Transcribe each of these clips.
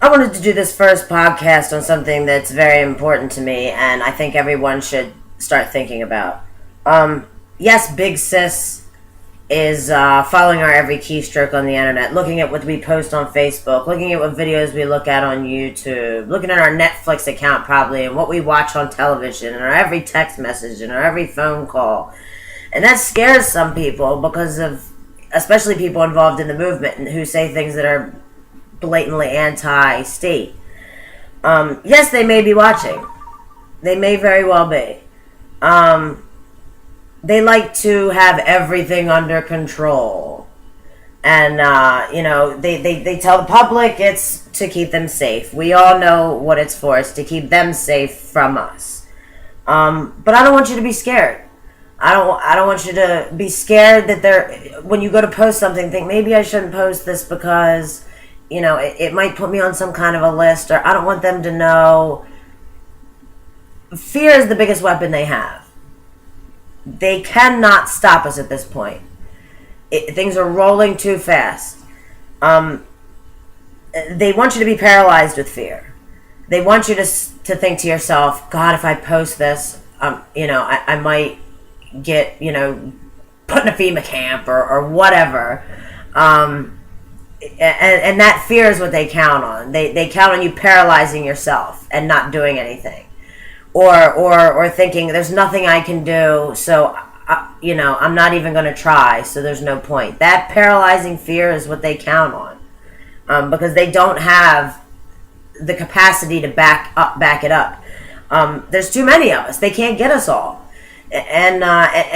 I wanted to do this first podcast on something that's very important to me, and I think everyone should start thinking about. Yes, Big Sis is following our every keystroke on the internet, looking at what we post on Facebook, looking at what videos we look at on YouTube, looking at our Netflix account probably, and what we watch on television, and our every text message, and our every phone call. And that scares some people because of, especially people involved in the movement and who say things that are blatantly anti-state. Yes, they may be watching. They may very well be. They like to have everything under control. And, they tell the public it's to keep them safe. We all know what it's for. It's to keep them safe from us. But I don't want you to be scared. I don't want you to be scared that when you go to post something, think maybe I shouldn't post this because, it might put me on some kind of a list, or I don't want them to know. Fear is the biggest weapon they have. They cannot stop us at this point. Things are rolling too fast. They want you to be paralyzed with fear. They want you to think to yourself, God, if I post this, I might get, put in a FEMA camp or whatever. And that fear is what they count on. They count on you paralyzing yourself and not doing anything. Or thinking there's nothing I can do, so I'm not even going to try, so there's no point. That paralyzing fear is what they count on, because they don't have the capacity to back it up. There's too many of us. They can't get us all, and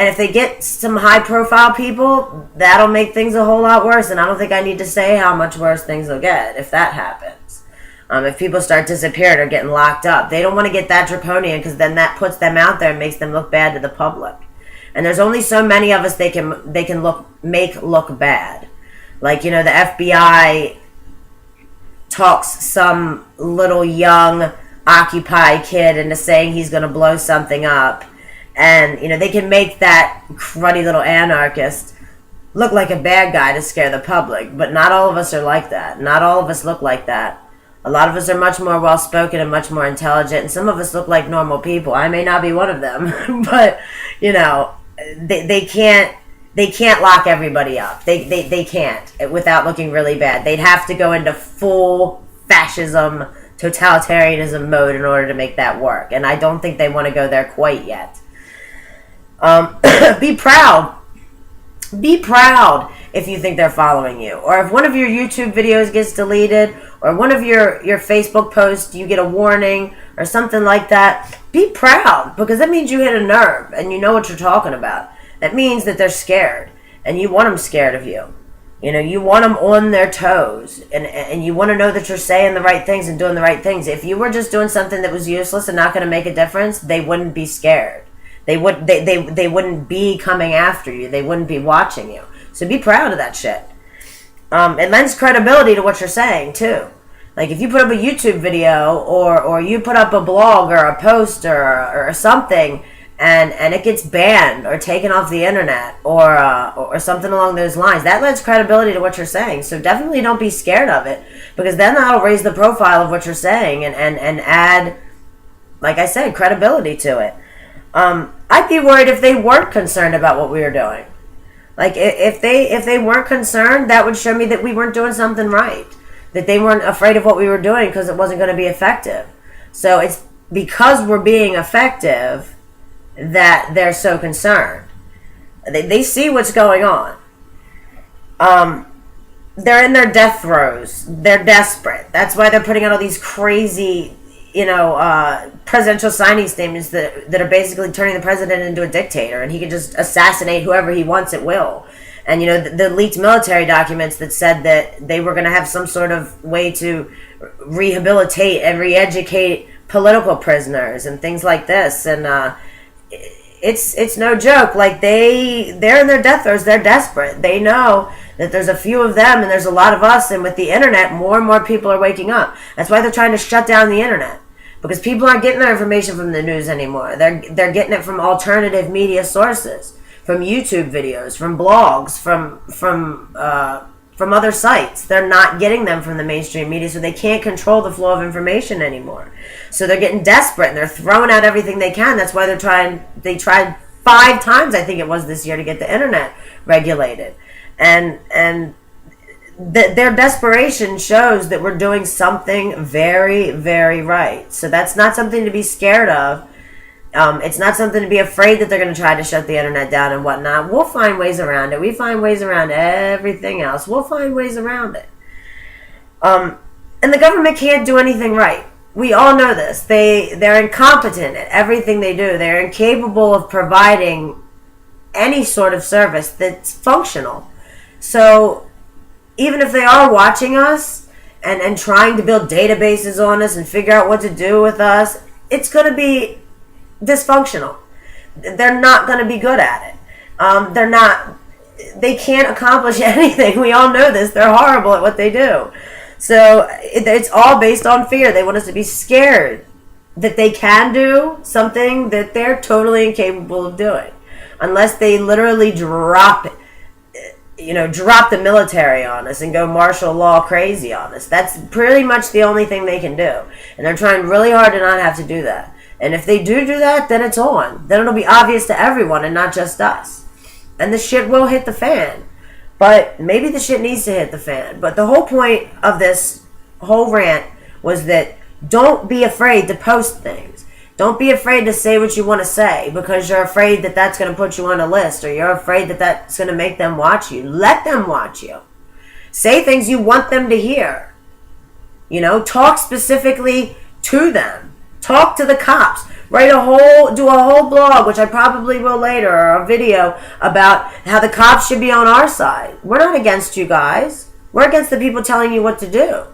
if they get some high profile people, that'll make things a whole lot worse. And I don't think I need to say how much worse things will get if that happens. If people start disappearing or getting locked up, they don't want to get that draconian, because then that puts them out there and makes them look bad to the public. And there's only so many of us they can make look bad. Like, the FBI talks some little young Occupy kid into saying he's going to blow something up, and they can make that cruddy little anarchist look like a bad guy to scare the public. But not all of us are like that. Not all of us look like that. A lot of us are much more well-spoken and much more intelligent, and some of us look like normal people. I may not be one of them, but, they can't lock everybody up. They can't without looking really bad. They'd have to go into full fascism, totalitarianism mode in order to make that work, and I don't think they want to go there quite yet. Be proud. Be proud if you think they're following you. Or if one of your YouTube videos gets deleted, or one of your Facebook posts, you get a warning or something like that, be proud, because that means you hit a nerve and you know what you're talking about. That means that they're scared, and you want them scared of you. You want them on their toes, and you want to know that you're saying the right things and doing the right things. If you were just doing something that was useless and not going to make a difference, they wouldn't be scared. They wouldn't be coming after you. They wouldn't be watching you. So be proud of that shit. It lends credibility to what you're saying, too. Like, if you put up a YouTube video, or you put up a blog or a post or something, and it gets banned or taken off the internet, or something along those lines, that lends credibility to what you're saying. So definitely don't be scared of it, because then that'll raise the profile of what you're saying and add, like I said, credibility to it. I'd be worried if they weren't concerned about what we were doing. Like, if they weren't concerned, that would show me that we weren't doing something right. That they weren't afraid of what we were doing because it wasn't going to be effective. So it's because we're being effective that they're so concerned. They see what's going on. They're in their death throes. They're desperate. That's why they're putting out all these crazy, presidential signing statements that are basically turning the president into a dictator, and he can just assassinate whoever he wants at will. And, the leaked military documents that said that they were going to have some sort of way to rehabilitate and re-educate political prisoners and things like this. And it's no joke. Like, they're in their death throes. They're desperate. They know that there's a few of them and there's a lot of us. And with the internet, more and more people are waking up. That's why they're trying to shut down the internet. Because people aren't getting their information from the news anymore. They're getting it from alternative media sources. From YouTube videos, from blogs, from from other sites. They're not getting them from the mainstream media, so they can't control the flow of information anymore. So they're getting desperate and they're throwing out everything they can. That's why they tried 5 times, I think it was, this year to get the internet regulated. And their desperation shows that we're doing something very, very right. So that's not something to be scared of. It's not something to be afraid that they're going to try to shut the internet down and whatnot. We'll find ways around it. We find ways around everything else. We'll find ways around it. And the government can't do anything right. We all know this. They're incompetent at everything they do. They're incapable of providing any sort of service that's functional. So even if they are watching us and trying to build databases on us and figure out what to do with us, it's going to be dysfunctional. They're not going to be good at it. They can't accomplish anything. We all know this. They're horrible at what they do. So it's all based on fear. They want us to be scared that they can do something that they're totally incapable of doing, unless they literally drop the military on us and go martial law crazy on us. That's pretty much the only thing they can do. And they're trying really hard to not have to do that. And if they do that, then it's on. Then it'll be obvious to everyone and not just us. And the shit will hit the fan. But maybe the shit needs to hit the fan. But the whole point of this whole rant was that don't be afraid to post things. Don't be afraid to say what you want to say because you're afraid that that's going to put you on a list, or you're afraid that that's going to make them watch you. Let them watch you. Say things you want them to hear. Talk specifically to them. Talk to the cops. Do a whole blog, which I probably will later, or a video about how the cops should be on our side. We're not against you guys. We're against the people telling you what to do.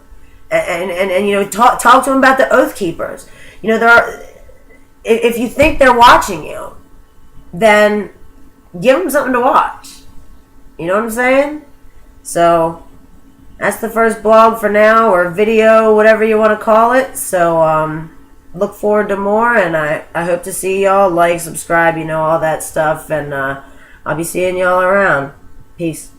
And talk to them about the Oath Keepers. If you think they're watching you, then give them something to watch. You know what I'm saying? So that's the first blog for now, or video, whatever you want to call it. So look forward to more, and I hope to see y'all. Like, subscribe, all that stuff, and I'll be seeing y'all around. Peace.